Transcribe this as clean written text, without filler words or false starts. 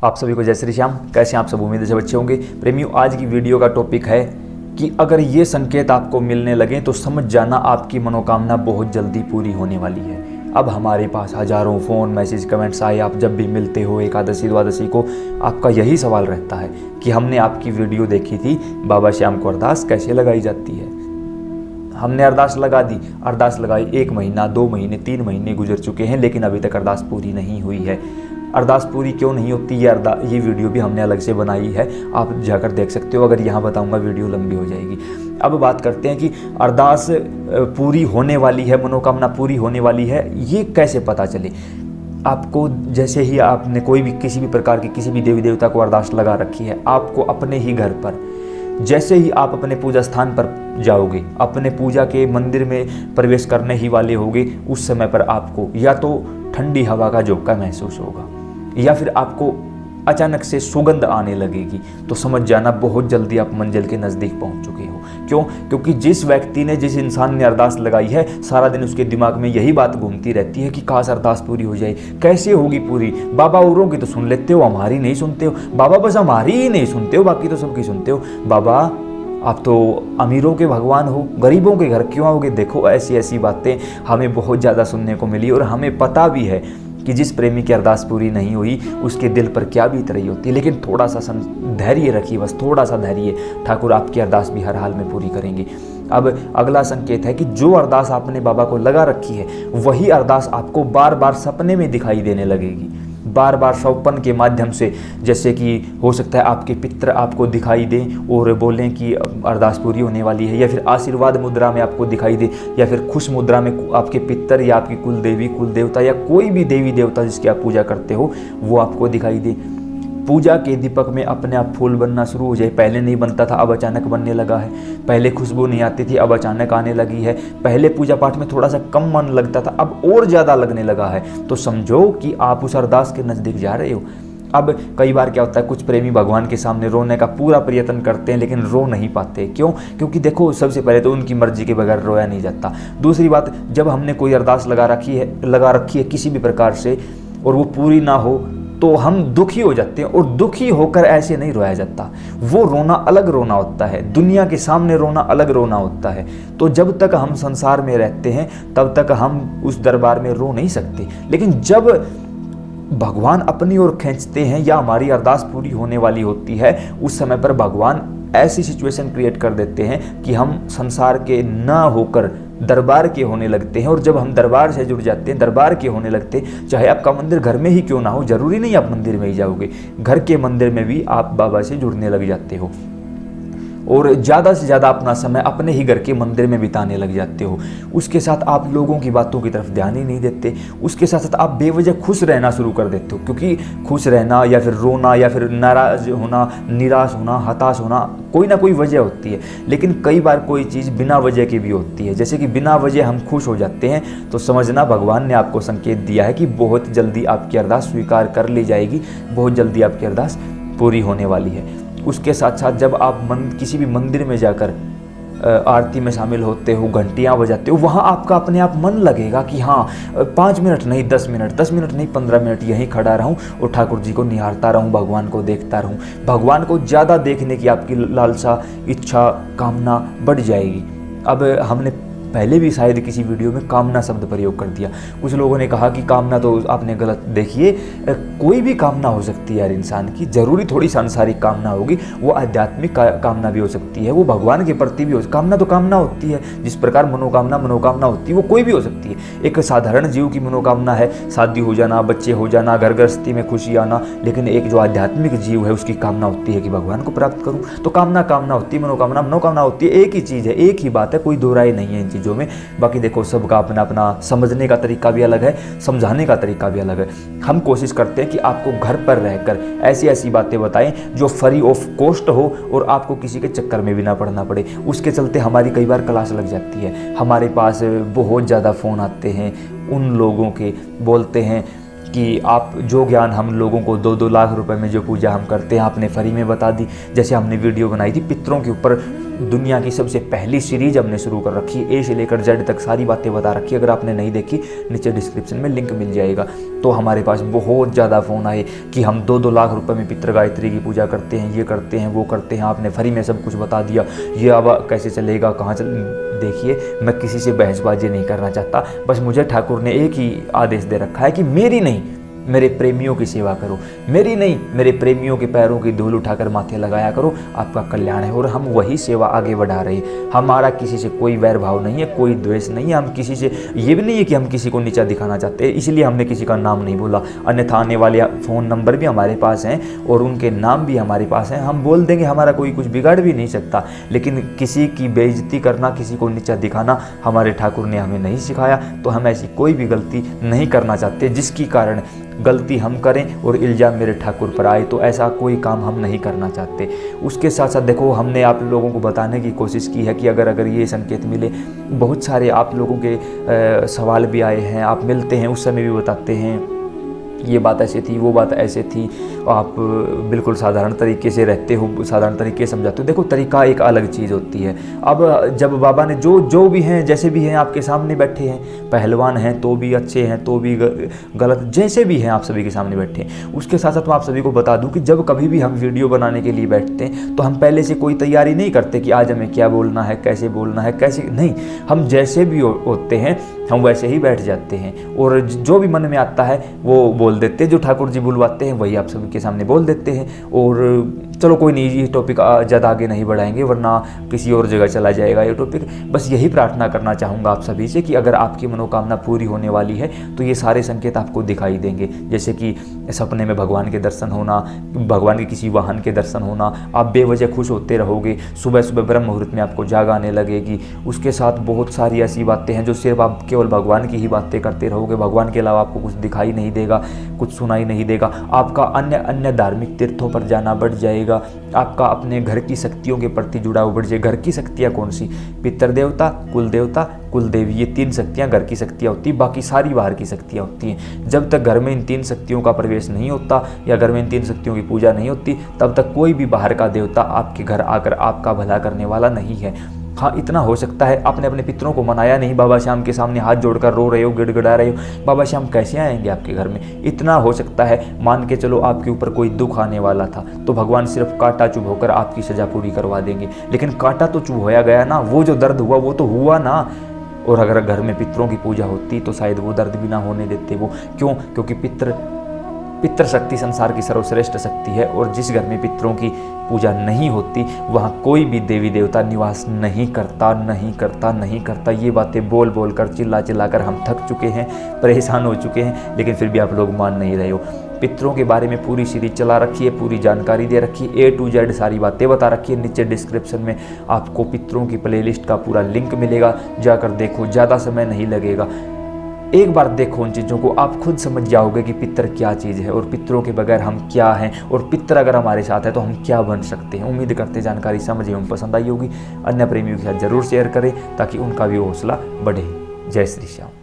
आप सभी को जय श्री श्याम। कैसे हैं आप सब? उम्मीद है सब अच्छे होंगे। प्रेमियों, आज की वीडियो का टॉपिक है कि अगर ये संकेत आपको मिलने लगे तो समझ जाना आपकी मनोकामना बहुत जल्दी पूरी होने वाली है। अब हमारे पास हजारों फ़ोन, मैसेज, कमेंट्स आए। आप जब भी मिलते हो एकादशी द्वादशी को, आपका यही सवाल रहता है कि हमने आपकी वीडियो देखी थी, बाबा श्याम को अरदास कैसे लगाई जाती है। हमने अरदास लगा दी, अरदास लगाई 1 महीना, 2 महीने, 3 महीने गुजर चुके हैं, लेकिन अभी तक अरदास पूरी नहीं हुई है। अरदास पूरी क्यों नहीं होती, ये वीडियो भी हमने अलग से बनाई है, आप जाकर देख सकते हो। अगर यहाँ बताऊँगा वीडियो लंबी हो जाएगी। अब बात करते हैं कि अरदास पूरी होने वाली है, मनोकामना पूरी होने वाली है, ये कैसे पता चले। आपको जैसे ही आपने कोई भी किसी भी प्रकार की किसी भी देवी देवता को अरदास लगा रखी है, आपको अपने ही घर पर जैसे ही आप अपने पूजा स्थान पर जाओगे, अपने पूजा के मंदिर में प्रवेश करने ही वाले होगे, उस समय पर आपको या तो ठंडी हवा का झोंका महसूस होगा या फिर आपको अचानक से सुगंध आने लगेगी, तो समझ जाना बहुत जल्दी आप मंजिल के नज़दीक पहुंच चुके हो। क्यों? क्योंकि जिस व्यक्ति ने, जिस इंसान ने अरदास लगाई है, सारा दिन उसके दिमाग में यही बात घूमती रहती है कि काश अरदास पूरी हो जाए। कैसे होगी पूरी? बाबा औरों की तो सुन लेते हो, हमारी नहीं सुनते हो। बाबा बस हमारी ही नहीं सुनते हो, बाकी तो सबकी सुनते हो। बाबा आप तो अमीरों के भगवान हो, गरीबों के घर क्यों आओगे? देखो, ऐसी ऐसी बातें हमें बहुत ज़्यादा सुनने को मिली और हमें पता भी है कि जिस प्रेमी की अरदास पूरी नहीं हुई उसके दिल पर क्या बीत रही होती है। लेकिन थोड़ा सा धैर्य रखिए, बस थोड़ा सा धैर्य, ठाकुर आपकी अरदास भी हर हाल में पूरी करेंगे। अब अगला संकेत है कि जो अरदास आपने बाबा को लगा रखी है, वही अरदास आपको बार बार सपने में दिखाई देने लगेगी। बार बार स्वप्न के माध्यम से, जैसे कि हो सकता है आपके पितर आपको दिखाई दें और बोलें कि अरदास पूरी होने वाली है, या फिर आशीर्वाद मुद्रा में आपको दिखाई दे, या फिर खुश मुद्रा में आपके पितर या आपकी कुल देवी, कुल देवता या कोई भी देवी देवता जिसकी आप पूजा करते हो वो आपको दिखाई दे। पूजा के दीपक में अपने आप फूल बनना शुरू हो जाए। पहले नहीं बनता था, अब अचानक बनने लगा है। पहले खुशबू नहीं आती थी, अब अचानक आने लगी है। पहले पूजा पाठ में थोड़ा सा कम मन लगता था, अब और ज़्यादा लगने लगा है। तो समझो कि आप उस अरदास के नज़दीक जा रहे हो। अब कई बार क्या होता है, कुछ प्रेमी भगवान के सामने रोने का पूरा प्रयत्न करते हैं लेकिन रो नहीं पाते। क्यों? क्योंकि देखो, सबसे पहले तो उनकी मर्जी के बगैर रोया नहीं जाता। दूसरी बात, जब हमने कोई अरदास लगा रखी है किसी भी प्रकार से और वो पूरी ना हो तो हम दुखी हो जाते हैं, और दुखी होकर ऐसे नहीं रोया जाता। वो रोना अलग रोना होता है, दुनिया के सामने रोना अलग रोना होता है। तो जब तक हम संसार में रहते हैं तब तक हम उस दरबार में रो नहीं सकते। लेकिन जब भगवान अपनी ओर खींचते हैं या हमारी अरदास पूरी होने वाली होती है, उस समय पर भगवान ऐसी सिचुएशन क्रिएट कर देते हैं कि हम संसार के ना होकर दरबार के होने लगते हैं। और जब हम दरबार से जुड़ जाते हैं, दरबार के होने लगते हैं, चाहे आपका मंदिर घर में ही क्यों ना हो, जरूरी नहीं आप मंदिर में ही जाओगे, घर के मंदिर में भी आप बाबा से जुड़ने लग जाते हो और ज़्यादा से ज़्यादा अपना समय अपने ही घर के मंदिर में बिताने लग जाते हो। उसके साथ आप लोगों की बातों की तरफ ध्यान ही नहीं देते। उसके साथ साथ आप बेवजह खुश रहना शुरू कर देते हो, क्योंकि खुश रहना या फिर रोना या फिर नाराज होना, निराश होना, हताश होना, कोई ना कोई वजह होती है। लेकिन कई बार कोई चीज़ बिना वजह की भी होती है। जैसे कि बिना वजह हम खुश हो जाते हैं, तो समझना भगवान ने आपको संकेत दिया है कि बहुत जल्दी आपकी अरदास स्वीकार कर ली जाएगी, बहुत जल्दी आपकी अरदास पूरी होने वाली है। उसके साथ साथ जब आप किसी भी मंदिर में जाकर आरती में शामिल होते हो, घंटियाँ बजाते हो, वहाँ आपका अपने आप मन लगेगा कि हाँ, 5 मिनट नहीं 10 मिनट, 10 मिनट नहीं 15 मिनट यहीं खड़ा रहूँ और ठाकुर जी को निहारता रहूँ, भगवान को देखता रहूँ। भगवान को ज़्यादा देखने की आपकी लालसा, इच्छा, कामना बढ़ जाएगी। अब हमने पहले भी शायद किसी वीडियो में कामना शब्द प्रयोग कर दिया। कुछ लोगों ने कहा कि कामना तो आपने गलत। देखिए, कोई भी कामना हो सकती है यार इंसान की, जरूरी थोड़ी सांसारिक कामना होगी, वो आध्यात्मिक कामना भी हो सकती है, वो भगवान के प्रति भी हो। कामना तो कामना होती है, जिस प्रकार मनोकामना होती है, वो कोई भी हो सकती है। एक साधारण जीव की मनोकामना है शादी हो जाना, बच्चे हो जाना, घर गृहस्थी में खुशी आना, लेकिन एक जो आध्यात्मिक जीव है उसकी कामना होती है कि भगवान को प्राप्त करूँ। तो कामना होती है, मनोकामना होती है, एक ही चीज़ है, एक ही बात है, कोई दो राय नहीं है इन चीज़ों में। बाकी देखो, सबका अपना अपना समझने का तरीका भी अलग है, समझाने का तरीका भी अलग है। हम कोशिश करते हैं कि आपको घर पर रहकर ऐसी ऐसी बातें बताएं जो फ्री ऑफ कॉस्ट हो और आपको किसी के चक्कर में भी ना पड़ना पड़े। उसके चलते हमारी कई बार क्लास लग जाती है। हमारे पास बहुत ज़्यादा फ़ोन आते हैं उन लोगों के, बोलते हैं कि आप जो ज्ञान हम लोगों को 2-2 लाख रुपए में जो पूजा हम करते हैं आपने फ्री में बता दी। जैसे हमने वीडियो बनाई थी पितरों के ऊपर दुनिया की सबसे पहली सीरीज हमने शुरू कर रखी है, ए से लेकर जेड तक सारी बातें बता रखी है। अगर आपने नहीं देखी, नीचे डिस्क्रिप्शन में लिंक मिल जाएगा। तो हमारे पास बहुत ज़्यादा फ़ोन आए कि हम 2-2 लाख रुपए में पितृ गायत्री की पूजा करते हैं, ये करते हैं, वो करते हैं, आपने फ्री में सब कुछ बता दिया, ये अब कैसे चलेगा, कहाँ चल। देखिए, मैं किसी से बहसबाजी नहीं करना चाहता, बस मुझे ठाकुर ने एक ही आदेश दे रखा है कि मेरी नहीं, मेरे प्रेमियों की सेवा करो, मेरी नहीं, मेरे प्रेमियों के पैरों की धूल उठाकर माथे लगाया करो, आपका कल्याण है। और हम वही सेवा आगे बढ़ा रहे हैं। हमारा किसी से कोई वैर भाव नहीं है, कोई द्वेष नहीं है। हम किसी से, ये भी नहीं है कि हम किसी को नीचा दिखाना चाहते हैं, इसलिए हमने किसी का नाम नहीं बोला। अन्यथा आने वाले फ़ोन नंबर भी हमारे पास हैं और उनके नाम भी हमारे पास हैं, हम बोल देंगे, हमारा कोई कुछ बिगाड़ भी नहीं सकता। लेकिन किसी की बेइज्जती करना, किसी को नीचा दिखाना हमारे ठाकुर ने हमें नहीं सिखाया। तो हम ऐसी कोई भी गलती नहीं करना चाहते जिसकी कारण गलती हम करें और इल्ज़ाम मेरे ठाकुर पर आए। तो ऐसा कोई काम हम नहीं करना चाहते। उसके साथ साथ देखो, हमने आप लोगों को बताने की कोशिश की है कि अगर ये संकेत मिले, बहुत सारे आप लोगों के सवाल भी आए हैं, आप मिलते हैं उस समय भी बताते हैं ये बात ऐसे थी, वो बात ऐसे थी, आप बिल्कुल साधारण तरीके से रहते हो, साधारण तरीके से समझाते हो। देखो, तरीका एक अलग चीज़ होती है। अब जब बाबा ने जो भी हैं, जैसे भी हैं, आपके सामने बैठे हैं, पहलवान हैं तो भी अच्छे हैं, तो भी गलत, जैसे भी हैं आप सभी के सामने बैठे हैं। उसके साथ साथ मैं आप सभी को बता दूं कि जब कभी भी हम वीडियो बनाने के लिए बैठते हैं तो हम पहले से कोई तैयारी नहीं करते कि आज हमें क्या बोलना है, कैसे बोलना है, कैसे नहीं। हम जैसे भी होते हैं हम वैसे ही बैठ जाते हैं और जो भी मन में आता है वो बोल देते हैं। जो ठाकुर जी बुलवाते हैं वही आप सभी के सामने बोल देते हैं। और चलो कोई नहीं, ये टॉपिक ज़्यादा आगे नहीं बढ़ाएंगे वरना किसी और जगह चला जाएगा ये टॉपिक। बस यही प्रार्थना करना चाहूँगा आप सभी से कि अगर आपकी मनोकामना पूरी होने वाली है तो ये सारे संकेत आपको दिखाई देंगे। जैसे कि सपने में भगवान के दर्शन होना, भगवान के किसी वाहन के दर्शन होना, आप बेवजह खुश होते रहोगे, सुबह सुबह ब्रह्म मुहूर्त में आपको जाग आने लगेगी। उसके साथ बहुत सारी ऐसी बातें हैं जो सिर्फ आप केवल भगवान की ही बातें करते रहोगे, भगवान के अलावा आपको कुछ दिखाई नहीं देगा, कुछ सुनाई नहीं देगा। आपका अन्य धार्मिक तीर्थों पर जाना बढ़ जाएगा, आपका अपने घर की शक्तियों के प्रति जुड़ाव बढ़ जाएगा। घर की शक्तियाँ कौन सी? पितृ देवता, कुल देवता, कुल देवी, ये 3 शक्तियाँ घर की शक्तियाँ होती हैं, बाकी सारी बाहर की शक्तियाँ होती हैं। जब तक घर में इन 3 शक्तियों का प्रवेश नहीं होता या घर में इन 3 शक्तियों की पूजा नहीं होती, तब तक कोई भी बाहर का देवता आपके घर आकर आपका भला करने वाला नहीं है। हाँ, इतना हो सकता है आपने अपने पितरों को मनाया नहीं, बाबा श्याम के सामने हाथ जोड़कर रो रहे हो, गिड़गिड़ा रहे हो, बाबा श्याम कैसे आएंगे आपके घर में? इतना हो सकता है। मान के चलो आपके ऊपर कोई दुख आने वाला था तो भगवान सिर्फ कांटा चुभ होकर आपकी सजा पूरी करवा देंगे, लेकिन कांटा तो चुभ होया गया ना, वो जो दर्द हुआ वो तो हुआ ना। और अगर घर में पितरों की पूजा होती तो शायद वो दर्द भी ना होने देते वो। क्यों? क्योंकि पितृ शक्ति संसार की सर्वश्रेष्ठ शक्ति है और जिस घर में पितरों की पूजा नहीं होती वहाँ कोई भी देवी देवता निवास नहीं करता। ये बातें बोल बोल कर, चिल्ला चिल्ला कर हम थक चुके हैं, परेशान हो चुके हैं, लेकिन फिर भी आप लोग मान नहीं रहे हो। पितरों के बारे में पूरी सीरीज चला रखी है, पूरी जानकारी दे रखी है, A to Z सारी बातें बता रखी है। नीचे डिस्क्रिप्शन में आपको पितरों की प्लेलिस्ट का पूरा लिंक मिलेगा, जाकर देखो, ज़्यादा समय नहीं लगेगा। एक बार देखो उन चीज़ों को, आप खुद समझ जाओगे कि पितर क्या चीज़ है और पितरों के बगैर हम क्या हैं, और पितर अगर हमारे साथ है तो हम क्या बन सकते हैं। उम्मीद करते जानकारी समझ एवं पसंद आई होगी। अन्य प्रेमियों के साथ जरूर शेयर करें ताकि उनका भी हौसला बढ़े। जय श्री श्याम।